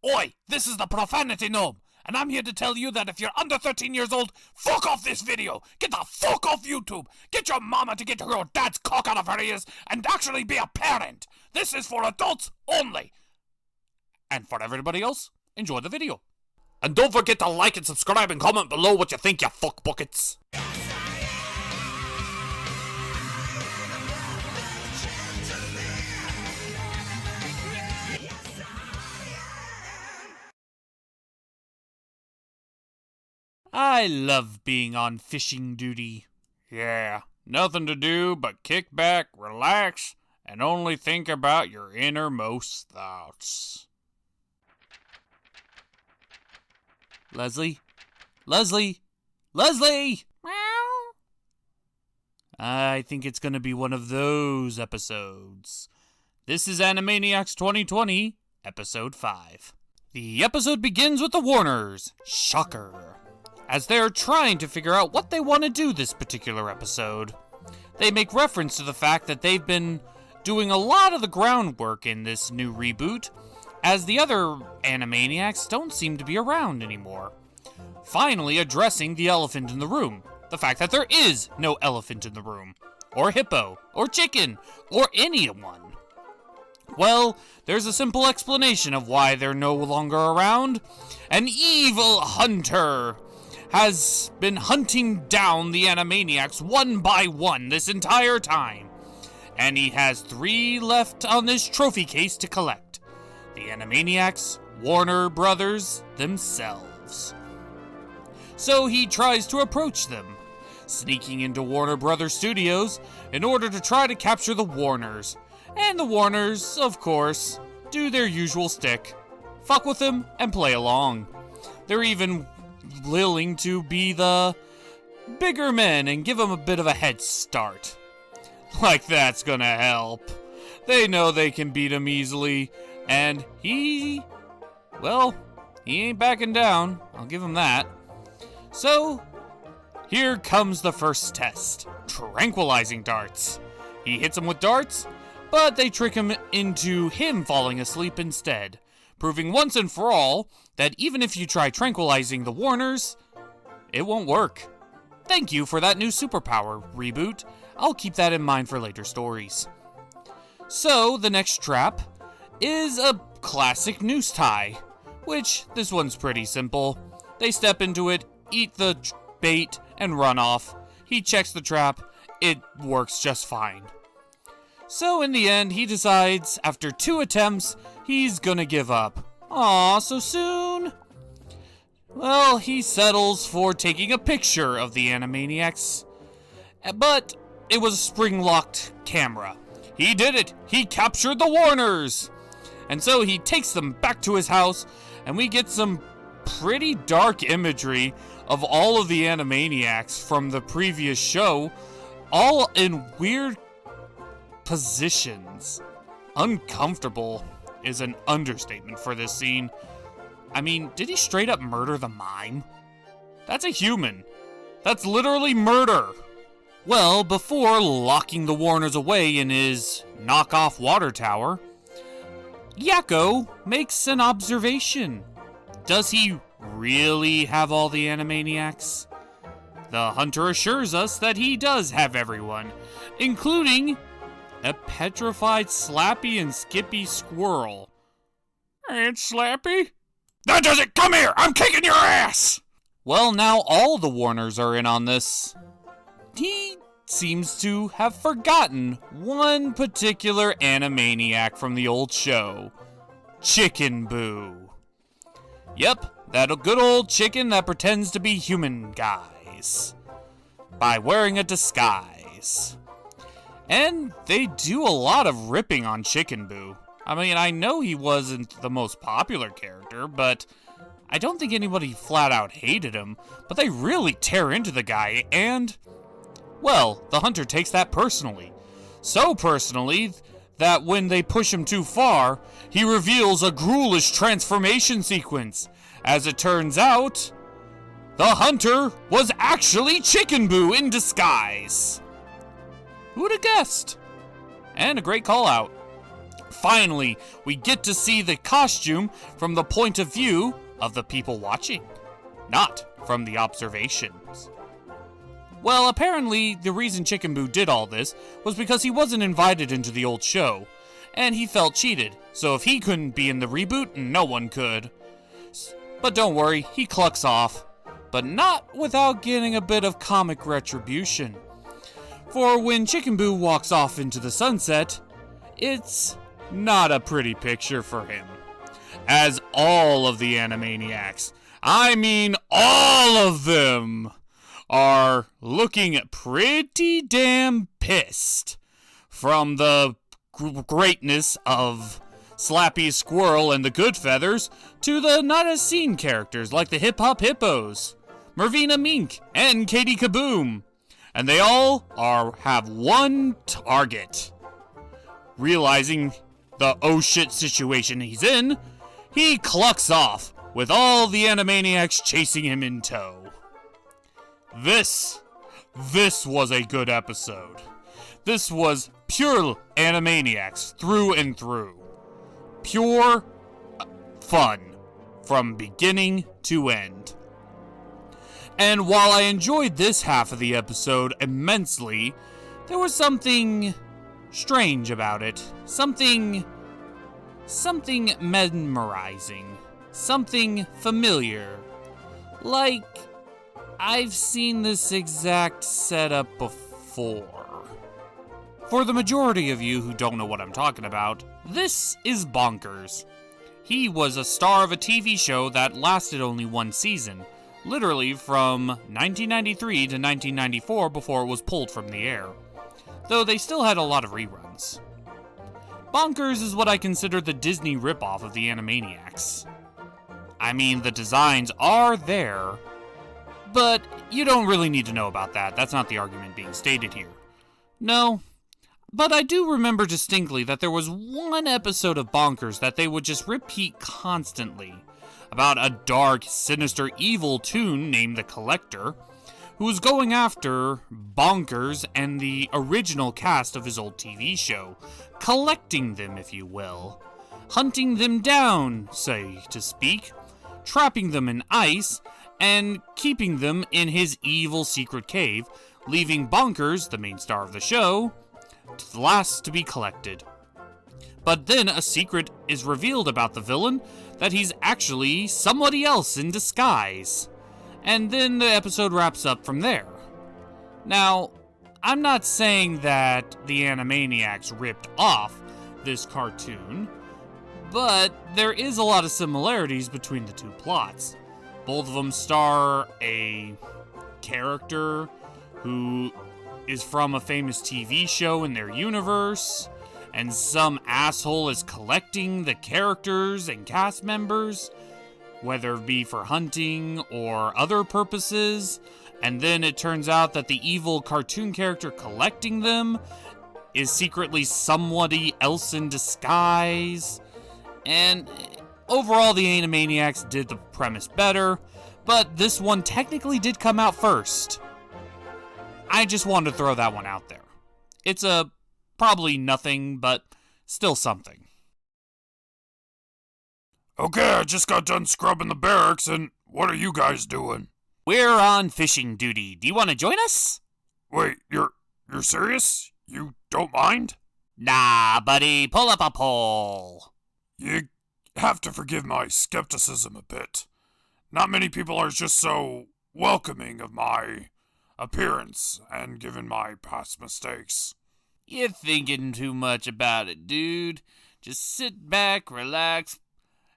Oi, this is the Profanity Gnome, and I'm here to tell you that if you're under 13 years old, fuck off this video! Get the fuck off YouTube! Get your mama to get your dad's cock out of her ears and actually be a parent! This is for adults only! And for everybody else, enjoy the video. And don't forget to like and subscribe and comment below what you think, you fuck buckets! I love being on fishing duty. Yeah, nothing to do but kick back, relax, and only think about your innermost thoughts. Leslie? Leslie? Leslie! Meow. I think it's gonna be one of those episodes. This is Animaniacs 2020, Episode 5. The episode begins with the Warners. Shocker. As they're trying to figure out what they want to do this particular episode. They make reference to the fact that they've been doing a lot of the groundwork in this new reboot, as the other Animaniacs don't seem to be around anymore. Finally addressing the elephant in the room. The fact that there is no elephant in the room, or hippo, or chicken, or anyone. Well, there's a simple explanation of why they're no longer around. An evil hunter has been hunting down the Animaniacs one by one this entire time. And he has 3 left on this trophy case to collect. The Animaniacs, Warner Brothers themselves. So he tries to approach them, sneaking into Warner Brothers Studios in order to try to capture the Warners. And the Warners, of course, do their usual stick. Fuck with him and play along. They're even willing to be the bigger men and give them a bit of a head start. Like that's gonna help. They know they can beat him easily, and he ain't backing down. I'll give him that. So, here comes the first test. Tranquilizing darts. He hits them with darts, but they trick him into him falling asleep instead, proving once and for all that even if you try tranquilizing the Warners, it won't work. Thank you for that new superpower, Reboot. I'll keep that in mind for later stories. So, the next trap is a classic noose tie, which this one's pretty simple. They step into it, eat the bait, and run off. He checks the trap. It works just fine. So in the end, he decides, after 2 attempts, he's gonna give up. Aw, so soon? Well, he settles for taking a picture of the Animaniacs. But it was a spring-locked camera. He did it! He captured the Warners! And so he takes them back to his house, and we get some pretty dark imagery of all of the Animaniacs from the previous show, all in weird positions. Uncomfortable is an understatement for this scene. I mean, did he straight up murder the mime? That's a human. That's literally murder. Well, before locking the Warners away in his knockoff water tower, Yakko makes an observation. Does he really have all the Animaniacs? The hunter assures us that he does have everyone, including a petrified Slappy and Skippy squirrel. Aunt Slappy? That does it! Come here! I'm kicking your ass! Well, now all the Warners are in on this. He seems to have forgotten one particular Animaniac from the old show. Chicken Boo. Yep, that good old chicken that pretends to be human guys. By wearing a disguise. And they do a lot of ripping on Chicken Boo. I mean, I know he wasn't the most popular character, but I don't think anybody flat out hated him. But they really tear into the guy, and, well, the hunter takes that personally. So personally that when they push him too far, he reveals a ghoulish transformation sequence. As it turns out, the hunter was actually Chicken Boo in disguise. Who'd have guessed? And a great call out. finally, we get to see the costume from the point of view of the people watching, not from the observations. Well, apparently, the reason Chicken Boo did all this was because he wasn't invited into the old show, and he felt cheated, so if he couldn't be in the reboot, no one could. But don't worry, he clucks off, but not without getting a bit of comic retribution. For when Chicken Boo walks off into the sunset, it's not a pretty picture for him. As all of the Animaniacs, I mean all of them, are looking pretty damn pissed from the greatness of Slappy Squirrel and the Good Feathers to the not as seen characters like the Hip Hop Hippos, Mervina Mink, and Katie Kaboom. And they all have one target. Realizing the oh shit situation he's in, he clucks off with all the Animaniacs chasing him in tow. This was a good episode. This was pure Animaniacs through and through. Pure fun from beginning to end. And while I enjoyed this half of the episode immensely, there was something strange about it. Something mesmerizing. Something familiar. Like I've seen this exact setup before. For the majority of you who don't know what I'm talking about, this is Bonkers. He was a star of a TV show that lasted only one season, literally from 1993 to 1994 before it was pulled from the air, though they still had a lot of reruns. Bonkers is what I consider the Disney ripoff of the Animaniacs. I mean, the designs are there, but you don't really need to know about that. That's not the argument being stated here. No, but I do remember distinctly that there was one episode of Bonkers that they would just repeat constantly, about a dark, sinister, evil toon named the Collector, who was going after Bonkers and the original cast of his old TV show, collecting them, if you will, hunting them down, so to speak, trapping them in ice, and keeping them in his evil secret cave, leaving Bonkers, the main star of the show, last to be collected. But then a secret is revealed about the villain, that he's actually somebody else in disguise. And then the episode wraps up from there. Now, I'm not saying that the Animaniacs ripped off this cartoon, but there is a lot of similarities between the two plots. Both of them star a character who is from a famous TV show in their universe, and some asshole is collecting the characters and cast members, whether it be for hunting or other purposes, and then it turns out that the evil cartoon character collecting them is secretly somebody else in disguise. And overall, the Animaniacs did the premise better, but this one technically did come out first. I just wanted to throw that one out there. It's a probably nothing, but still something. Okay, I just got done scrubbing the barracks, and what are you guys doing? We're on fishing duty. Do you want to join us? Wait, you're serious? You don't mind? Nah, buddy, pull up a pole. You have to forgive my skepticism a bit. Not many people are just so welcoming of my appearance, and given my past mistakes. You're thinking too much about it, dude. Just sit back, relax,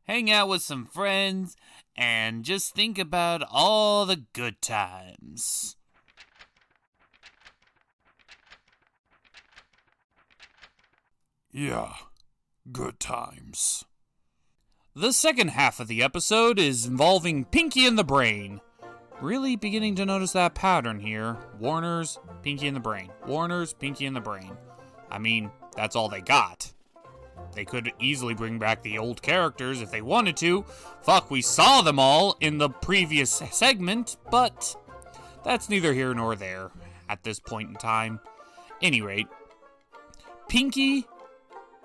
hang out with some friends, and just think about all the good times. Yeah, good times. The second half of the episode is involving Pinky and the Brain. Really beginning to notice that pattern here. Warner's, Pinky and the Brain. Warner's, Pinky and the Brain. I mean, that's all they got. They could easily bring back the old characters if they wanted to. Fuck, we saw them all in the previous segment, but that's neither here nor there at this point in time. Any rate, Pinky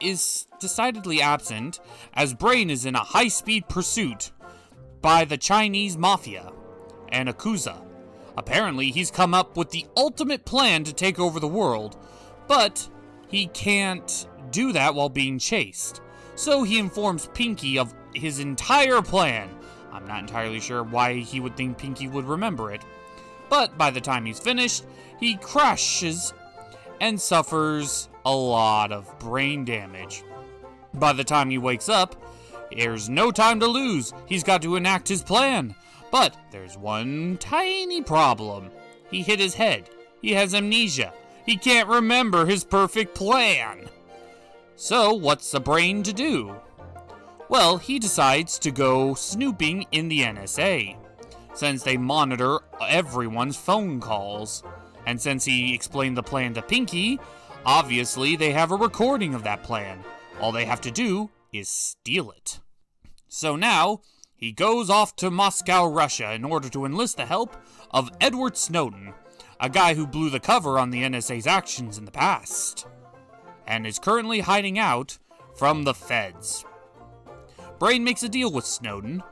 is decidedly absent, as Brain is in a high-speed pursuit by the Chinese mafia and Akuza. Apparently, he's come up with the ultimate plan to take over the world, but he can't do that while being chased. So he informs Pinky of his entire plan. I'm not entirely sure why he would think Pinky would remember it. But by the time he's finished, he crashes and suffers a lot of brain damage. By the time he wakes up, there's no time to lose. He's got to enact his plan. But there's one tiny problem. He hit his head. He has amnesia. He can't remember his perfect plan. So what's the Brain to do? Well, he decides to go snooping in the NSA, since they monitor everyone's phone calls. And since he explained the plan to Pinky, obviously they have a recording of that plan. All they have to do is steal it. So now, he goes off to Moscow, Russia in order to enlist the help of Edward Snowden, a guy who blew the cover on the NSA's actions in the past, and is currently hiding out from the feds. Brain makes a deal with Snowden.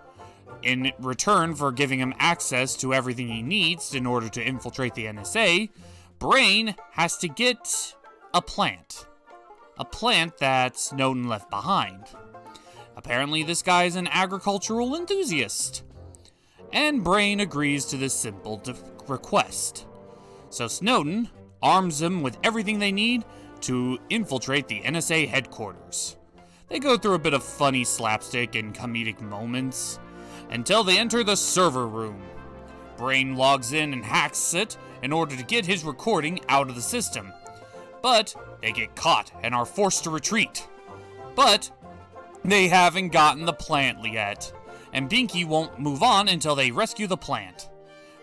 In return for giving him access to everything he needs in order to infiltrate the NSA, Brain has to get a plant that Snowden left behind. Apparently, this guy is an agricultural enthusiast, and Brain agrees to this simple request. So Snowden arms them with everything they need to infiltrate the NSA headquarters. They go through a bit of funny slapstick and comedic moments until they enter the server room. Brain logs in and hacks it in order to get his recording out of the system. But they get caught and are forced to retreat. But they haven't gotten the plant yet, and Pinky won't move on until they rescue the plant.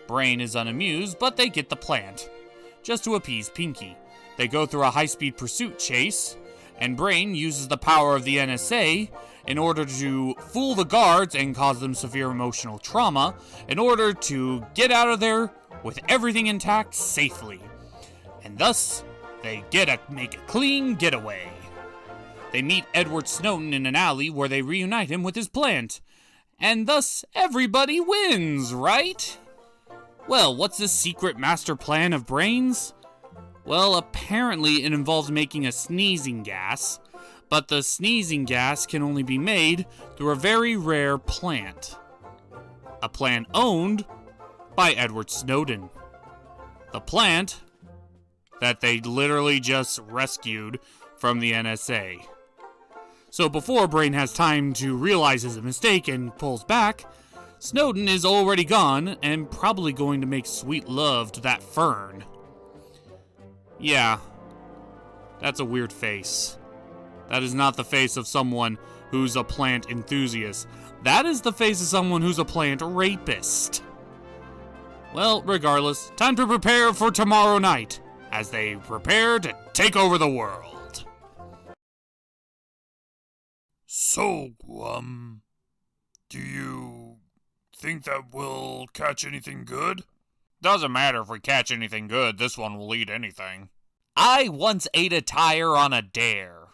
Brain is unamused, but they get the plant. Just to appease Pinky, they go through a high-speed pursuit chase, and Brain uses the power of the NSA in order to fool the guards and cause them severe emotional trauma in order to get out of there with everything intact safely. And thus, they make a clean getaway. They meet Edward Snowden in an alley where they reunite him with his plant. And thus, everybody wins, right? Well, what's this secret master plan of Brain's? Well, apparently it involves making a sneezing gas, but the sneezing gas can only be made through a very rare plant. A plant owned by Edward Snowden. The plant that they literally just rescued from the NSA. So before Brain has time to realize his mistake and pulls back, Snowden is already gone and probably going to make sweet love to that fern. Yeah, that's a weird face. That is not the face of someone who's a plant enthusiast. That is the face of someone who's a plant rapist. Well, regardless, time to prepare for tomorrow night, as they prepare to take over the world. So, do you think that we'll catch anything good? Doesn't matter if we catch anything good, this one will eat anything. I once ate a tire on a dare.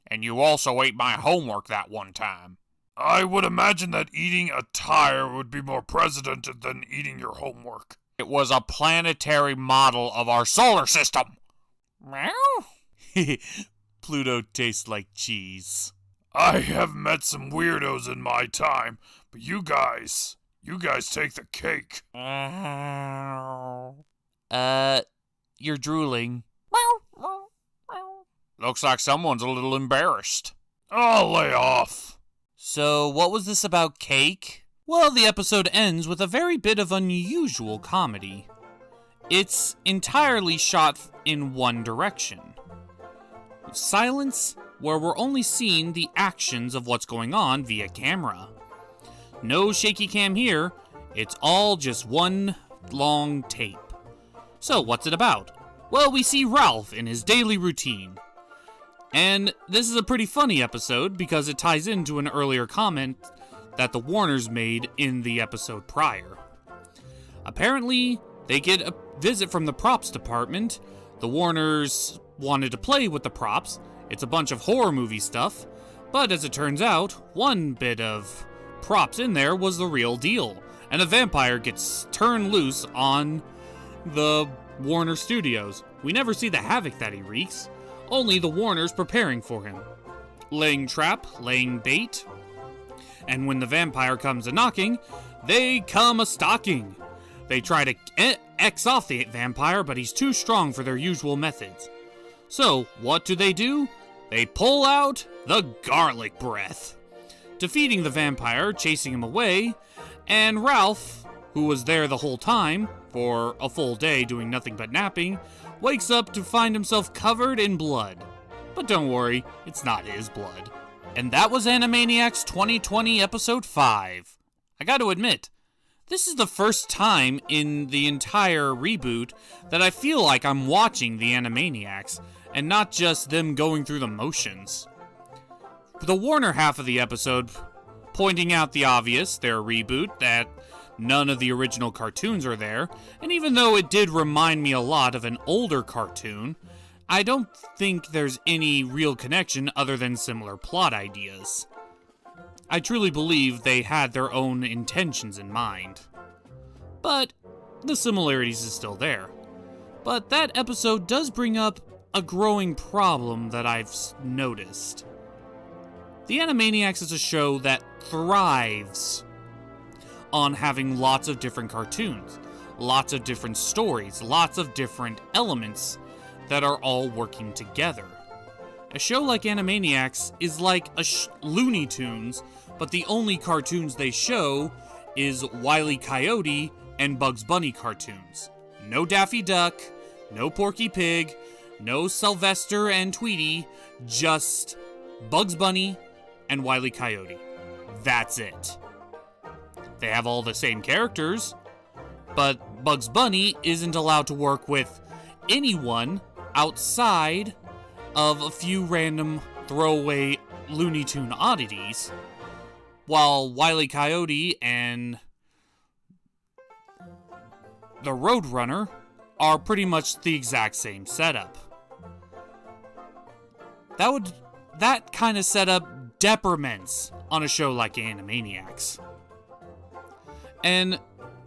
And you also ate my homework that one time. I would imagine that eating a tire would be more precedented than eating your homework. It was a planetary model of our solar system. Meow. Pluto tastes like cheese. I have met some weirdos in my time, but you guys take the cake. You're drooling. Looks like someone's a little embarrassed. I'll lay off. So, what was this about cake? Well, the episode ends with a very bit of unusual comedy. It's entirely shot in one direction. Silence, where we're only seeing the actions of what's going on via camera. No shaky cam here, it's all just one long tape. So, what's it about? Well, we see Ralph in his daily routine. And this is a pretty funny episode because it ties into an earlier comment that the Warners made in the episode prior. Apparently, they get a visit from the props department. The Warners wanted to play with the props It's a bunch of horror movie stuff, but as it turns out, one bit of props in there was the real deal, and a vampire gets turned loose on the Warner Studios. We never see the havoc that he wreaks, only the Warners preparing for him. Laying trap, laying bait, and when the vampire comes a-knocking, they come a-stalking. They try to X off the vampire, but he's too strong for their usual methods. So, what do? They pull out the garlic breath, defeating the vampire, chasing him away, and Ralph, who was there the whole time, for a full day doing nothing but napping, wakes up to find himself covered in blood. But don't worry, it's not his blood. And that was Animaniacs 2020 Episode 5. I gotta admit, this is the first time in the entire reboot that I feel like I'm watching the Animaniacs, and not just them going through the motions. The Warner half of the episode pointing out the obvious, their reboot, that none of the original cartoons are there, and even though it did remind me a lot of an older cartoon, I don't think there's any real connection other than similar plot ideas. I truly believe they had their own intentions in mind. But the similarities is still there. But that episode does bring up a growing problem that I've noticed. The Animaniacs is a show that thrives on having lots of different cartoons, lots of different stories, lots of different elements that are all working together. A show like Animaniacs is like Looney Tunes, but the only cartoons they show is Wile E. Coyote and Bugs Bunny cartoons. No Daffy Duck, no Porky Pig, no Sylvester and Tweety, just Bugs Bunny and Wile E. Coyote. That's it. They have all the same characters, but Bugs Bunny isn't allowed to work with anyone outside of a few random throwaway Looney Tune oddities, while Wile E. Coyote and the Roadrunner are pretty much the exact same setup. That kind of setup depriments on a show like Animaniacs. And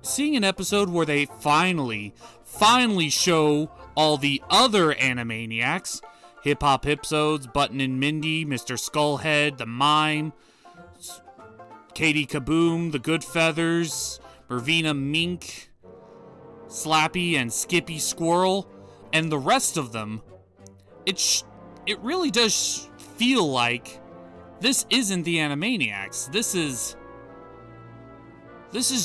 seeing an episode where they finally show all the other Animaniacs, Hip Hop Hipsodes, Button and Mindy, Mr. Skullhead, the Mime, Katie Kaboom, the Goodfeathers, Mervina Mink, Slappy and Skippy Squirrel, and the rest of them, it really does feel like this isn't the Animaniacs. This is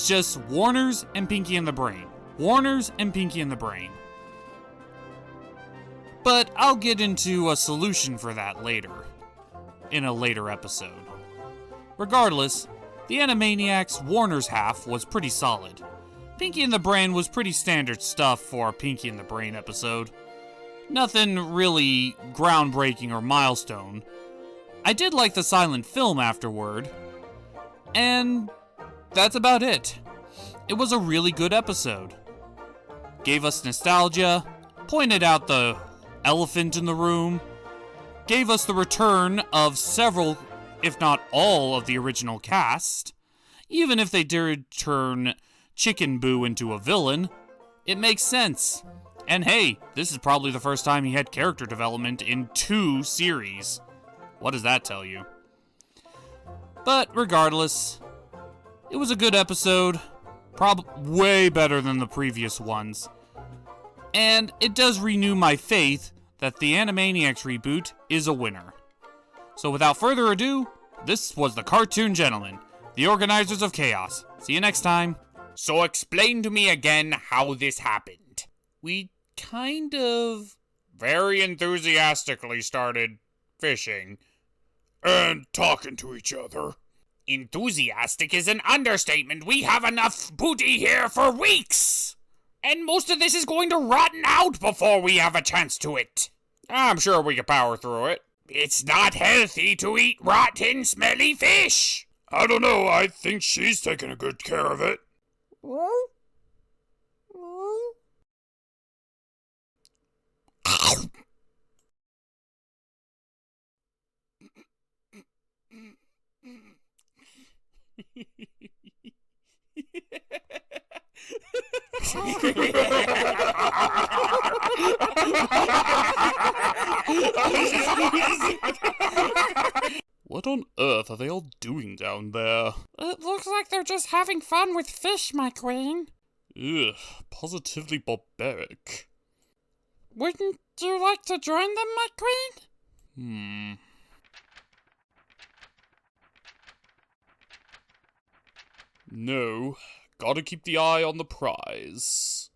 just Warner's and Pinky and the Brain. Warner's and Pinky and the Brain. But I'll get into a solution for that later, in a later episode. Regardless, the Animaniacs Warner's half was pretty solid. Pinky and the Brain was pretty standard stuff for a Pinky and the Brain episode. Nothing really groundbreaking or milestone. I did like the silent film afterward, and that's about it. It was a really good episode. Gave us nostalgia, pointed out the elephant in the room, gave us the return of several, if not all, of the original cast. Even if they did turn Chicken Boo into a villain, it makes sense. And hey, this is probably the first time he had character development in 2 series. What does that tell you? But regardless, it was a good episode, way better than the previous ones. And it does renew my faith that the Animaniacs reboot is a winner. So without further ado, this was the Cartoon Gentlemen, the organizers of chaos. See you next time. So explain to me again how this happened. We kind of very enthusiastically started fishing and talking to each other. Enthusiastic is an understatement. We have enough booty here for weeks. And most of this is going to rotten out before we have a chance to it. I'm sure we can power through it. It's not healthy to eat rotten, smelly fish. I don't know. I think she's taking a good care of it. What on earth are they all doing down there? It looks like they're just having fun with fish, my queen. Ugh, positively barbaric. Wouldn't you like to join them, my queen? No, gotta keep the eye on the prize.